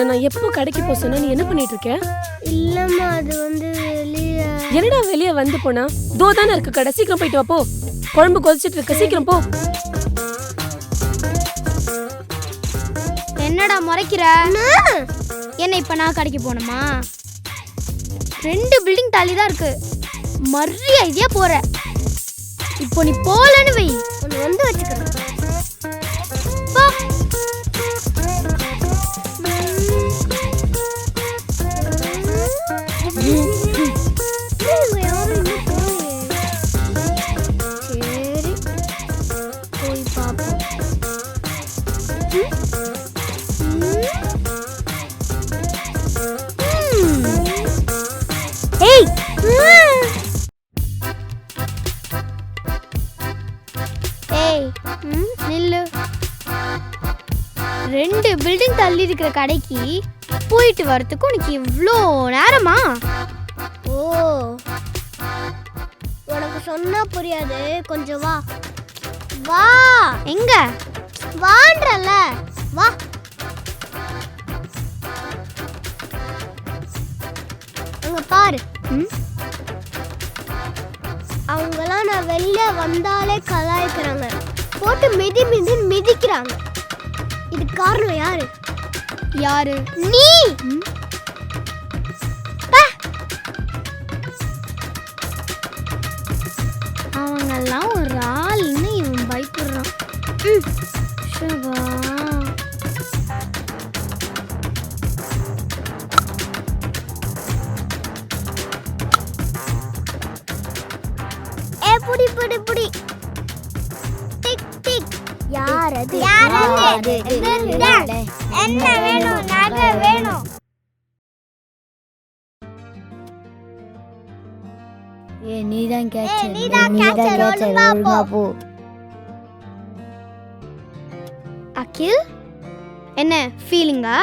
உன்னை நான் எப்போ கடைக்கு போக சொன்னா நீ என்ன பண்ணிட்டு இருக்க? இல்லம்மா அது வந்து வெளியே. என்னடா வெளியே வந்து போனா? தோ தானே இருக்கு கடை, சீக்கிரம் போயிட்டு வா போ. குழம்பு கொதிச்சிட்டு இருக்கு, சீக்கிரம் போ. என்னடா முறைக்கிற? என்ன இப்ப நான் கடைக்கு போகணுமா? 2 பில்டிங் தாண்டி தான் இருக்கு, மரியாதையா போற. இப்போ நீ போலன்னு வை, உன்னை வந்து வச்சுக்கிறேன். போ. இவங்க யாரும் இன்னும் போகலையே. சரி போய் பார்ப்போம். ஏய் ஏய் நில்லு. 2 பில்டிங் தள்ளி இருக்கிற கடைக்கு போயிட்டு வரதுக்கு உனக்கு இவ்வளோ நேரமா? ஓ உனக்கு சொன்னா புரியாது, கொஞ்சம் வா. வா எங்க வான்றல, வா. அங்க பாரு. அவங்களாம் நான் வெளில வந்தாலே கலாய்க்கிறாங்க, போட்டு மிதி மிதி மிதிக்கிறாங்க. இது காரணம் யாரு? யாரு? நீ. அவங்கெல்லாம் ஒரு ஆள்னு இவன் பயப்படுறான். ஷபா. ஏ புடி புடி புடி. Tick tick. யாரது? என்ன வேணும்? நகை வேணும். நீதான் catcher, ஒழுங்கா போ. அகில், என்ன ஃபீலிங்கா?